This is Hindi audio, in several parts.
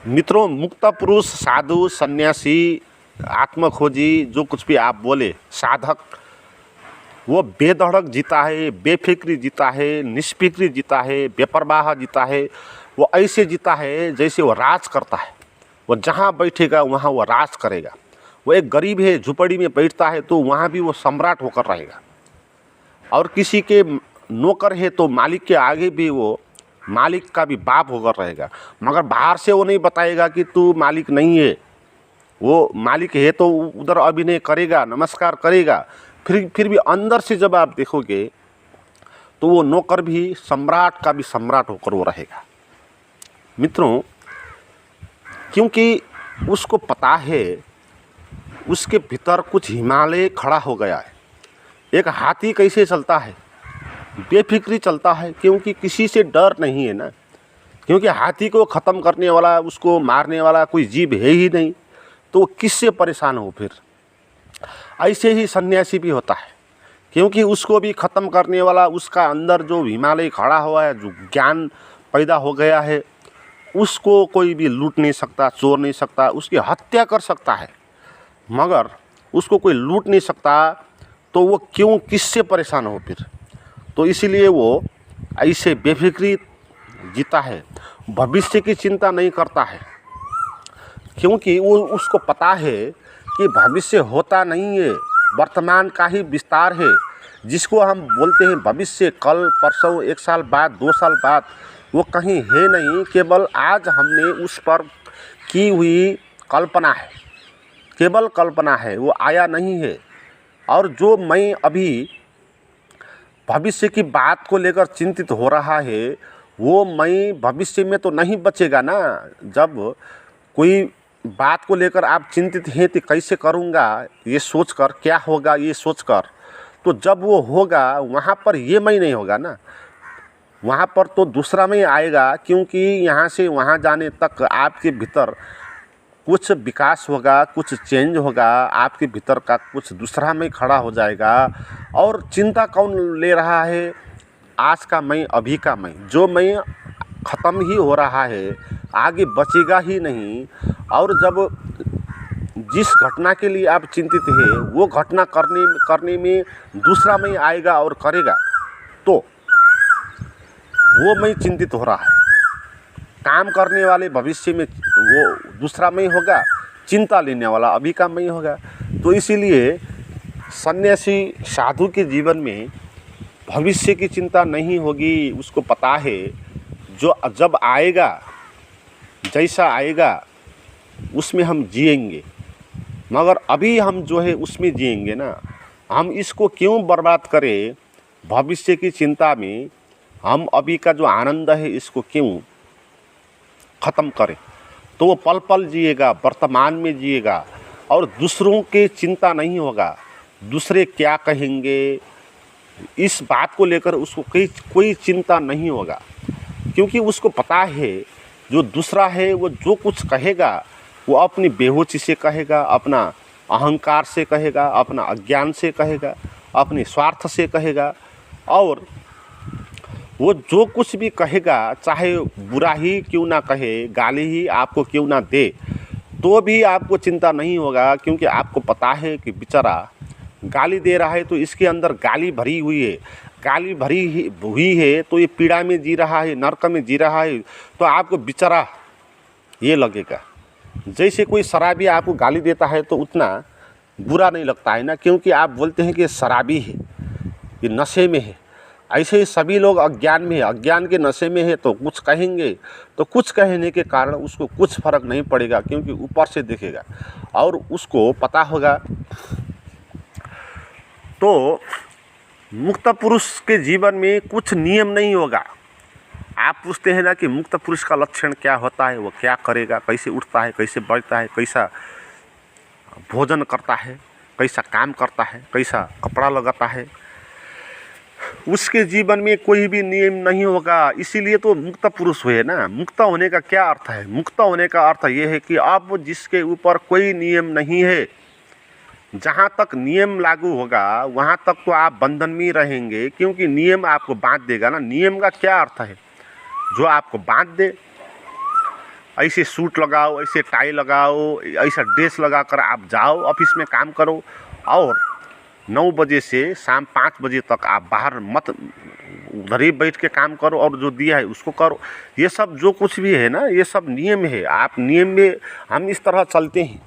मित्रों, मुक्त पुरुष, साधु, सन्यासी, आत्मखोजी, जो कुछ भी आप बोले, साधक, वो बेधड़क जीता है, बेफिक्री जीता है, निष्फिक्री जीता है, बेपरवाह जीता है। वो ऐसे जीता है जैसे वो राज करता है। वो जहाँ बैठेगा वहाँ वो राज करेगा। वो एक गरीब है, झुपड़ी में बैठता है तो वहाँ भी वो सम्राट होकर रहेगा। और किसी के नौकर है तो मालिक के आगे भी वो मालिक का भी बाप होकर रहेगा। मगर बाहर से वो नहीं बताएगा कि तू मालिक नहीं है। वो मालिक है तो उधर अभिनय करेगा, नमस्कार करेगा, फिर भी अंदर से जब आप देखोगे तो वो नौकर भी सम्राट का भी सम्राट होकर वो रहेगा। मित्रों, क्योंकि उसको पता है उसके भीतर कुछ हिमालय खड़ा हो गया है। एक हाथी कैसे चलता है? बेफिक्री चलता है, क्योंकि किसी से डर नहीं है ना। क्योंकि हाथी को ख़त्म करने वाला, उसको मारने वाला कोई जीव है ही नहीं, तो वो किससे परेशान हो फिर? ऐसे ही सन्यासी भी होता है, क्योंकि उसको भी ख़त्म करने वाला, उसका अंदर जो हिमालय खड़ा हुआ है, जो ज्ञान पैदा हो गया है, उसको कोई भी लूट नहीं सकता, चोर नहीं सकता, उसकी हत्या कर सकता है मगर उसको कोई लूट नहीं सकता। तो वो क्यों, किससे परेशान हो फिर? तो इसीलिए वो ऐसे बेफिक्री जीता है, भविष्य की चिंता नहीं करता है। क्योंकि वो उसको पता है कि भविष्य होता नहीं है, वर्तमान का ही विस्तार है। जिसको हम बोलते हैं भविष्य, कल परसों, 1 साल बाद, 2 साल बाद, वो कहीं है नहीं। केवल आज हमने उस पर की हुई कल्पना है, केवल कल्पना है, वो आया नहीं है। और जो मैं अभी भविष्य की बात को लेकर चिंतित हो रहा है, वो मैं भविष्य में तो नहीं बचेगा ना। जब कोई बात को लेकर आप चिंतित हैं तो कैसे करूँगा ये सोचकर, क्या होगा ये सोचकर, तो जब वो होगा वहाँ पर ये मैं नहीं होगा ना, वहाँ पर तो दूसरा मैं आएगा। क्योंकि यहाँ से वहाँ जाने तक आपके भीतर कुछ विकास होगा, कुछ चेंज होगा, आपके भीतर का कुछ दूसरा मैं खड़ा हो जाएगा। और चिंता कौन ले रहा है? आज का मैं, अभी का मैं, जो मैं ख़त्म ही हो रहा है, आगे बचेगा ही नहीं। और जब जिस घटना के लिए आप चिंतित है, वो घटना करने में दूसरा मैं आएगा और करेगा, तो वो मैं चिंतित हो रहा है। काम करने वाले भविष्य में वो दूसरा मैं होगा, चिंता लेने वाला अभी का मैं होगा। तो इसीलिए सन्यासी, साधु के जीवन में भविष्य की चिंता नहीं होगी। उसको पता है जो जब आएगा, जैसा आएगा उसमें हम जिएंगे। मगर अभी हम जो है उसमें जिएंगे ना। हम इसको क्यों बर्बाद करें भविष्य की चिंता में? हम अभी का जो आनंद है इसको क्यों ख़त्म करें? तो वो पल पल जिएगा, वर्तमान में जिएगा और दूसरों की चिंता नहीं होगा। दूसरे क्या कहेंगे इस बात को लेकर उसको कोई चिंता नहीं होगा। क्योंकि उसको पता है जो दूसरा है वो जो कुछ कहेगा वो अपनी बेहोशी से कहेगा, अपना अहंकार से कहेगा, अपना अज्ञान से कहेगा, अपने स्वार्थ से कहेगा। और वो जो कुछ भी कहेगा, चाहे बुरा ही क्यों ना कहे, गाली ही आपको क्यों ना दे, तो भी आपको चिंता नहीं होगा। क्योंकि आपको पता है कि बेचारा गाली दे रहा है तो इसके अंदर गाली भरी हुई है, गाली भरी हुई है तो ये पीड़ा में जी रहा है, नरक में जी रहा है। तो आपको बेचारा ये लगेगा। जैसे कोई शराबी आपको गाली देता है तो उतना बुरा नहीं लगता है ना, क्योंकि आप बोलते हैं कि ये शराबी है, ये नशे में है। ऐसे ही सभी लोग अज्ञान में है, अज्ञान के नशे में है तो कुछ कहेंगे, तो कुछ कहने के कारण उसको कुछ फर्क नहीं पड़ेगा, क्योंकि ऊपर से देखेगा और उसको पता होगा। तो मुक्त पुरुष के जीवन में कुछ नियम नहीं होगा। आप पूछते हैं ना कि मुक्त पुरुष का लक्षण क्या होता है, वो क्या करेगा, कैसे उठता है, कैसे बैठता है, कैसा भोजन करता है, कैसा काम करता है, कैसा कपड़ा लगाता है, उसके जीवन में कोई भी नियम नहीं होगा। इसीलिए तो मुक्त पुरुष हुए ना। मुक्त होने का क्या अर्थ है? मुक्त होने का अर्थ ये है कि अब जिसके ऊपर कोई नियम नहीं है, जहाँ तक नियम लागू होगा वहाँ तक तो आप बंधन में रहेंगे, क्योंकि नियम आपको बांध देगा ना। नियम का क्या अर्थ है? जो आपको बांध दे। ऐसे सूट लगाओ, ऐसे टाई लगाओ, ऐसा ड्रेस लगा कर आप जाओ, ऑफिस में काम करो और 9 बजे से शाम 5 बजे तक आप बाहर मत, उधर ही बैठ के काम करो और जो दिया है उसको करो। ये सब जो कुछ भी है ना, ये सब नियम है। आप नियम में हम इस तरह चलते हैं,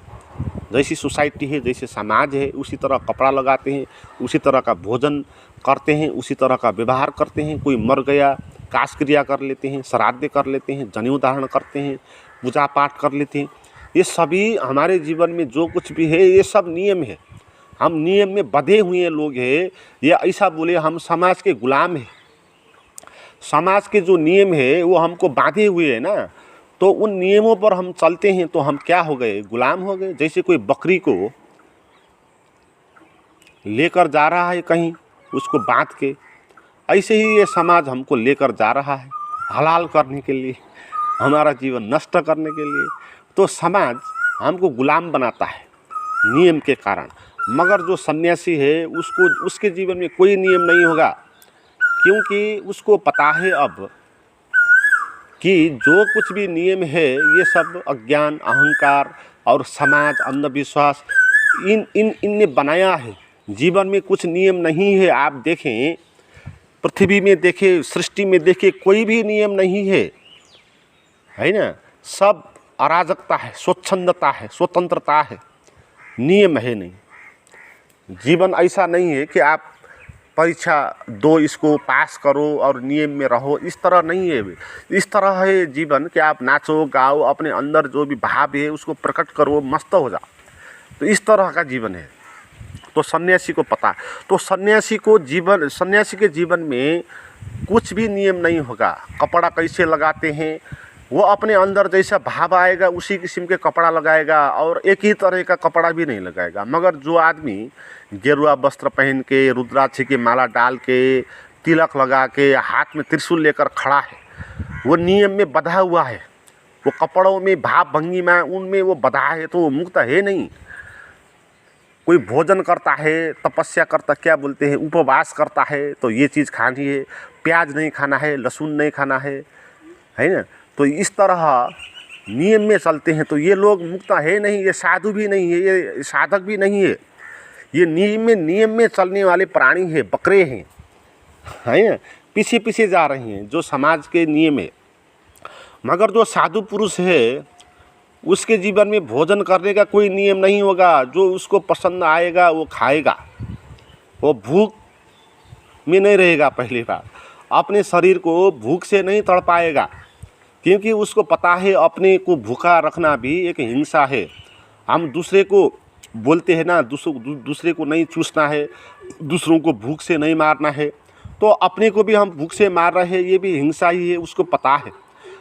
जैसी सोसाइटी है, जैसे समाज है, उसी तरह कपड़ा लगाते हैं, उसी तरह का भोजन करते हैं, उसी तरह का व्यवहार करते हैं। कोई मर गया, काश क्रिया कर लेते हैं, श्राद्ध कर लेते हैं, जनेऊ धारण करते हैं, पूजा पाठ कर लेते हैं। ये सभी हमारे जीवन में जो कुछ भी है, ये सब नियम है। हम नियम में बंधे हुए लोग हैं। ये ऐसा बोले हम समाज के गुलाम हैं। समाज के जो नियम है वो हमको बांधे हुए है ना, तो उन नियमों पर हम चलते हैं तो हम क्या हो गए, गुलाम हो गए। जैसे कोई बकरी को लेकर जा रहा है कहीं, उसको बांध के, ऐसे ही ये समाज हमको लेकर जा रहा है हलाल करने के लिए, हमारा जीवन नष्ट करने के लिए। तो समाज हमको गुलाम बनाता है नियम के कारण। मगर जो सन्यासी है उसके जीवन में कोई नियम नहीं होगा, क्योंकि उसको पता है अब कि जो कुछ भी नियम है ये सब अज्ञान, अहंकार और समाज, अंधविश्वास इनने बनाया है। जीवन में कुछ नियम नहीं है। आप देखें, पृथ्वी में देखें, सृष्टि में देखें, कोई भी नियम नहीं है ना। सब अराजकता है, स्वच्छंदता है, स्वतंत्रता है, नियम है नहीं। जीवन ऐसा नहीं है कि आप परीक्षा दो, इसको पास करो और नियम में रहो, इस तरह नहीं है। इस तरह है जीवन कि आप नाचो गाओ, अपने अंदर जो भी भाव है उसको प्रकट करो, मस्त हो जाओ। तो इस तरह का जीवन है। तो सन्यासी को पता, तो सन्यासी के जीवन में कुछ भी नियम नहीं होगा। कपड़ा कैसे लगाते हैं, वो अपने अंदर जैसा भाव आएगा उसी किस्म के कपड़ा लगाएगा और एक ही तरह का कपड़ा भी नहीं लगाएगा। मगर जो आदमी गेरुआ वस्त्र पहन के, रुद्राक्ष की माला डाल के, तिलक लगा के, हाथ में त्रिशूल लेकर खड़ा है, वो नियम में बंधा हुआ है। वो कपड़ों में, भाव भंगी में, उनमें वो बंधा है, तो वो मुक्त है नहीं। कोई भोजन करता है, तपस्या करता, क्या बोलते हैं, उपवास करता है, तो ये चीज़ खानी है, प्याज नहीं खाना है, लहसुन नहीं खाना है ना। तो इस तरह नियम में चलते हैं, तो ये लोग मुक्त है नहीं। ये साधु भी नहीं है, ये साधक भी नहीं है। ये नियम में चलने वाले प्राणी हैं, बकरे हैं, है ना, पीछे पीछे जा रहे हैं जो समाज के नियम है। मगर जो साधु पुरुष है उसके जीवन में भोजन करने का कोई नियम नहीं होगा। जो उसको पसंद आएगा वो खाएगा, वो भूख में नहीं रहेगा। पहली बात, अपने शरीर को भूख से नहीं तड़पाएगा, क्योंकि उसको पता है अपने को भूखा रखना भी एक हिंसा है। हम दूसरे को बोलते हैं ना, दूसरे को नहीं चूसना है, दूसरों को भूख से नहीं मारना है, तो अपने को भी हम भूख से मार रहे हैं, ये भी हिंसा ही है। उसको पता है,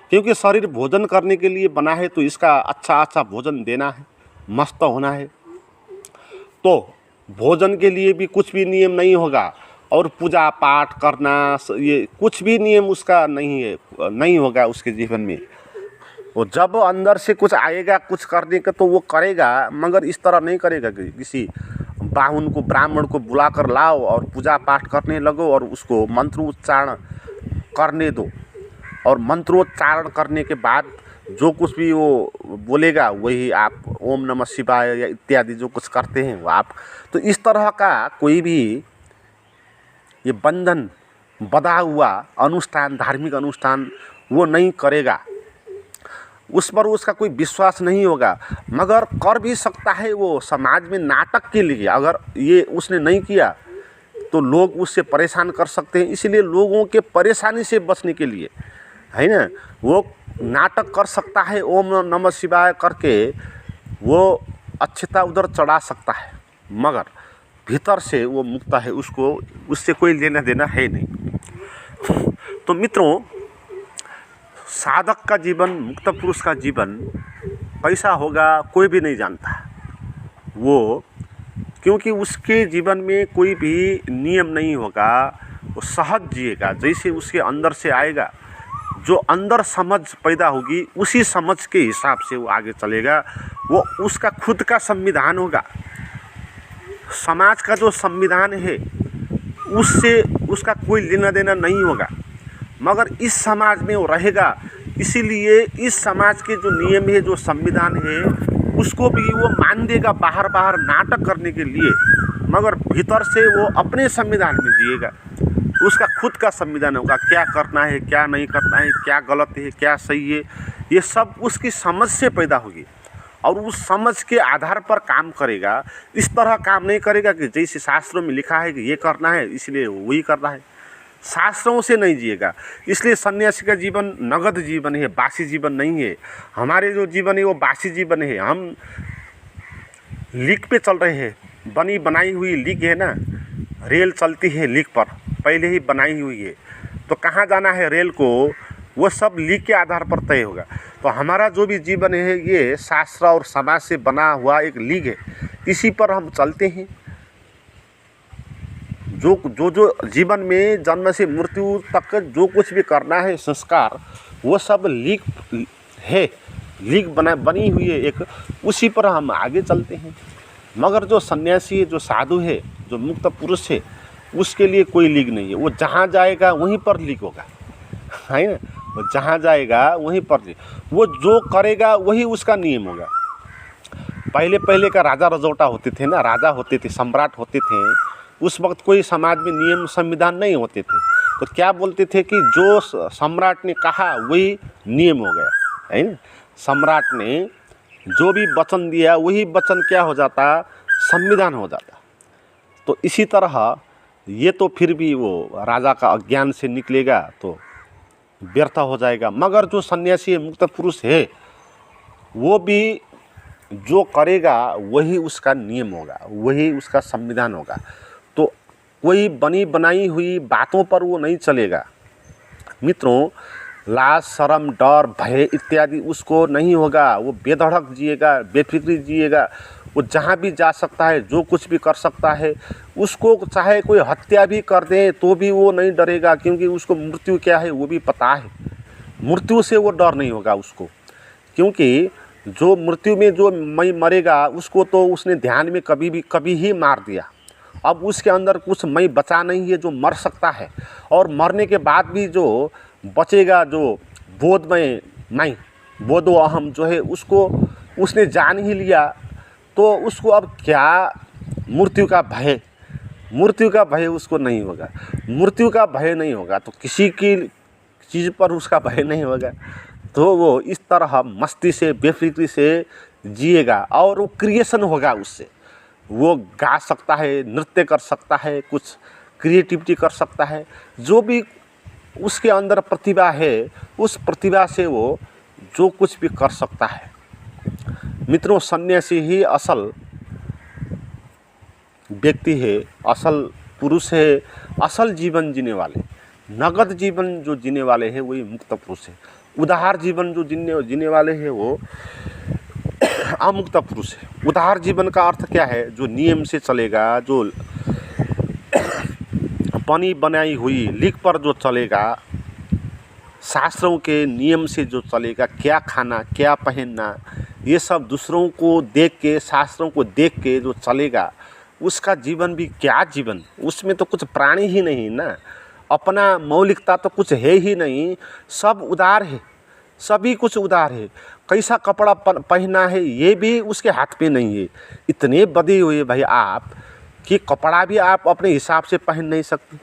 क्योंकि शरीर भोजन करने के लिए बना है, तो इसका अच्छा भोजन देना है, मस्त होना है। तो भोजन के लिए भी कुछ भी नियम नहीं होगा, और पूजा पाठ करना, ये कुछ भी नियम उसका नहीं होगा उसके जीवन में। वो जब अंदर से कुछ आएगा कुछ करने का तो वो करेगा, मगर इस तरह नहीं करेगा कि किसी बाहुन को, ब्राह्मण को बुला कर लाओ और पूजा पाठ करने लगो और उसको मंत्रोच्चारण करने दो, और मंत्रोच्चारण करने के बाद जो कुछ भी वो बोलेगा वही आप ओम नमः शिवाय या इत्यादि जो कुछ करते हैं वो आप। तो इस तरह का कोई भी ये बंधन बंधा हुआ अनुष्ठान, धार्मिक अनुष्ठान वो नहीं करेगा, उस पर उसका कोई विश्वास नहीं होगा। मगर कर भी सकता है वो समाज में नाटक के लिए। अगर ये उसने नहीं किया तो लोग उससे परेशान कर सकते हैं, इसलिए लोगों के परेशानी से बचने के लिए, है ना, वो नाटक कर सकता है, ओम नमः शिवाय करके वो अच्छता उधर चढ़ा सकता है, मगर भीतर से वो मुक्त है, उसको उससे कोई लेना देना है नहीं। तो मित्रों, साधक का जीवन, मुक्त पुरुष का जीवन कैसा होगा कोई भी नहीं जानता वो, क्योंकि उसके जीवन में कोई भी नियम नहीं होगा। वो सहज जिएगा, जैसे उसके अंदर से आएगा, जो अंदर समझ पैदा होगी उसी समझ के हिसाब से वो आगे चलेगा। वो उसका खुद का संविधान होगा। समाज का जो संविधान है उससे उसका कोई लेना देना नहीं होगा, मगर इस समाज में वो रहेगा। इसीलिए इस समाज के जो नियम है, जो संविधान है, उसको भी वो मान देगा बाहर बाहर नाटक करने के लिए, मगर भीतर से वो अपने संविधान में जिएगा। उसका खुद का संविधान होगा, क्या करना है, क्या नहीं करना है, क्या गलत है, क्या सही है, ये सब उसकी समझ से पैदा होगी और उस समझ के आधार पर काम करेगा। इस तरह काम नहीं करेगा कि जैसे शास्त्रों में लिखा है कि ये करना है इसलिए वही करना है, शास्त्रों से नहीं जिएगा। इसलिए सन्यासी का जीवन नगद जीवन है, बासी जीवन नहीं है। हमारे जो जीवन है वो बासी जीवन है। हम लीक पे चल रहे हैं, बनी बनाई हुई लीक है ना, रेल चलती है लीक पर, पहले ही बनाई हुई है, तो कहाँ जाना है रेल को, वो सब लीक के आधार पर तय होगा। तो हमारा जो भी जीवन है ये शास्त्र और समाज से बना हुआ एक लीक है, इसी पर हम चलते हैं। जो जीवन में जन्म से मृत्यु तक जो कुछ भी करना है संस्कार, वो सब लीक है, लीक बनी हुई है एक, उसी पर हम आगे चलते हैं। मगर जो सन्यासी है, जो साधु है, जो मुक्त पुरुष है, उसके लिए कोई लीक नहीं है। वो जहाँ जाएगा वहीं पर लीक होगा, है ना। वो जहाँ जाएगा वहीं पर वो जो करेगा वही उसका नियम होगा। पहले का राजा रजौटा होते थे ना, राजा होते थे, सम्राट होते थे, उस वक्त कोई समाज में नियम संविधान नहीं होते थे। तो क्या बोलते थे कि जो सम्राट ने कहा वही नियम हो गया, है ना। सम्राट ने जो भी वचन दिया वही वचन क्या हो जाता, संविधान हो जाता। तो इसी तरह ये तो फिर भी वो राजा का अज्ञान से निकलेगा तो व्यर्थ हो जाएगा। मगर जो सन्यासी मुक्त पुरुष है, वो भी जो करेगा वही उसका नियम होगा, वही उसका संविधान होगा। तो कोई बनी बनाई हुई बातों पर वो नहीं चलेगा। मित्रों, लाज, शर्म, डर, भय इत्यादि उसको नहीं होगा। वो बेधड़क जिएगा, बेफिक्री जिएगा। वो जहाँ भी जा सकता है, जो कुछ भी कर सकता है, उसको चाहे कोई हत्या भी कर दे तो भी वो नहीं डरेगा, क्योंकि उसको मृत्यु क्या है वो भी पता है। मृत्यु से वो डर नहीं होगा उसको, क्योंकि जो मृत्यु में जो मरेगा उसको तो उसने ध्यान में कभी ही मार दिया। अब उसके अंदर कुछ मैं बचा नहीं है जो मर सकता है। और मरने के बाद भी जो बचेगा, जो बोधमय मैं, बोधो अहम जो है, उसको उसने जान ही लिया, तो उसको अब क्या मृत्यु का भय उसको नहीं होगा। मृत्यु का भय नहीं होगा तो किसी की चीज़ पर उसका भय नहीं होगा। तो वो इस तरह मस्ती से, बेफिक्री से जिएगा और वो क्रिएशन होगा उससे। वो गा सकता है, नृत्य कर सकता है, कुछ क्रिएटिविटी कर सकता है। जो भी उसके अंदर प्रतिभा है, उस प्रतिभा से वो जो कुछ भी कर सकता है। मित्रों, सन्यासी ही असल व्यक्ति है, असल पुरुष है, असल जीवन जीने वाले, नगद जीवन जो जीने वाले हैं वही मुक्त पुरुष है। उदार जीवन जो जीने वाले हैं वो अमुक्त पुरुष है। उदार जीवन का अर्थ क्या है? जो नियम से चलेगा, जो बनी बनाई हुई लीक पर जो चलेगा, शास्त्रों के नियम से जो चलेगा, क्या खाना, क्या पहनना, ये सब दूसरों को देख के, शास्त्रों को देख के जो चलेगा, उसका जीवन भी क्या जीवन। उसमें तो कुछ प्राणी ही नहीं ना, अपना मौलिकता तो कुछ है ही नहीं। सब उदार है, सभी कुछ उदार है। कैसा कपड़ा पहनना है ये भी उसके हाथ पे नहीं है। इतने बदे हुए भाई आप कि कपड़ा भी आप अपने हिसाब से पहन नहीं सकते।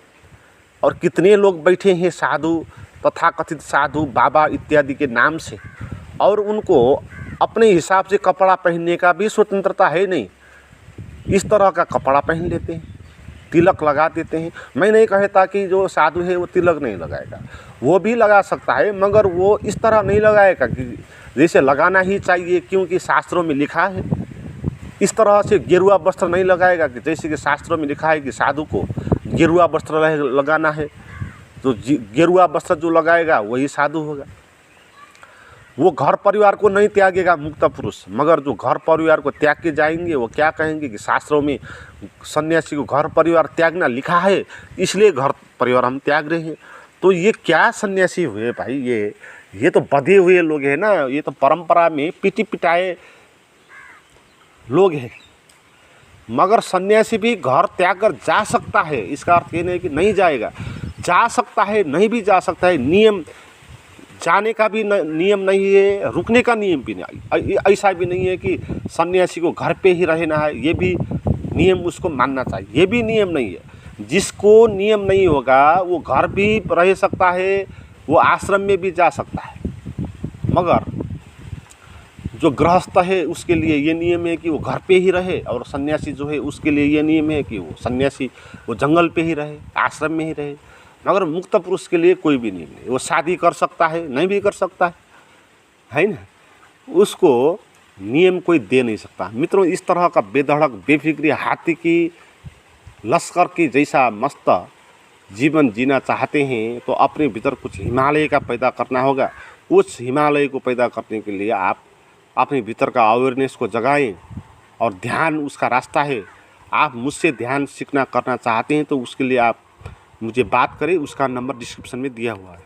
और कितने लोग बैठे हैं साधु, तथाकथित साधु, बाबा इत्यादि के नाम से, और उनको अपने हिसाब से कपड़ा पहनने का भी स्वतंत्रता है नहीं। इस तरह का कपड़ा पहन लेते हैं, तिलक लगा देते हैं। मैं नहीं कहता कि जो साधु है वो तिलक नहीं लगाएगा, वो भी लगा सकता है, मगर वो इस तरह नहीं लगाएगा कि जैसे लगाना ही चाहिए, क्योंकि शास्त्रों में लिखा है। इस तरह से गेरुआ वस्त्र नहीं लगाएगा कि जैसे कि शास्त्रों में लिखा है कि साधु को गेरुआ वस्त्र लगाना है। तो गेरुआ वस्त्र जो लगाएगा वही साधु होगा। वो घर परिवार को नहीं त्यागेगा मुक्त पुरुष, मगर जो घर परिवार को त्याग के जाएंगे वो क्या कहेंगे कि शास्त्रों में सन्यासी को घर परिवार त्यागना लिखा है, इसलिए घर परिवार हम त्याग रहे हैं। तो ये क्या सन्यासी हुए भाई? ये तो बधे हुए लोग हैं ना, ये तो परंपरा में पिटी पिटाए लोग हैं। मगर सन्यासी भी घर त्याग कर जा सकता है, इसका अर्थ ये नहीं कि नहीं जाएगा, जा सकता है, नहीं भी जा सकता है। नियम जाने का भी नियम नहीं है, रुकने का नियम भी नहीं। ऐसा भी नहीं है कि सन्यासी को घर पे ही रहना है, ये भी नियम उसको मानना चाहिए, ये भी नियम नहीं है। जिसको नियम नहीं होगा वो घर भी रह सकता है, वो आश्रम में भी जा सकता है, मगर जो गृहस्थ है उसके लिए ये नियम है कि वो घर पे ही रहे, और सन्यासी जो है उसके लिए ये नियम है कि वो सन्यासी वो जंगल पे ही रहे, आश्रम में ही रहे। मगर मुक्त पुरुष के लिए कोई भी नियम नहीं, वो शादी कर सकता है, नहीं भी कर सकता है ना, उसको नियम कोई दे नहीं सकता। मित्रों, इस तरह का बेधड़क बेफिक्री हाथी की लश्कर की जैसा मस्त जीवन जीना चाहते हैं तो अपने भीतर कुछ हिमालय का पैदा करना होगा। उस हिमालय को पैदा करने के लिए आप अपने भीतर का अवेयरनेस को जगाएं, और ध्यान उसका रास्ता है। आप मुझसे ध्यान सीखना करना चाहते हैं तो उसके लिए आप मुझे बात करें, उसका नंबर डिस्क्रिप्शन में दिया हुआ है।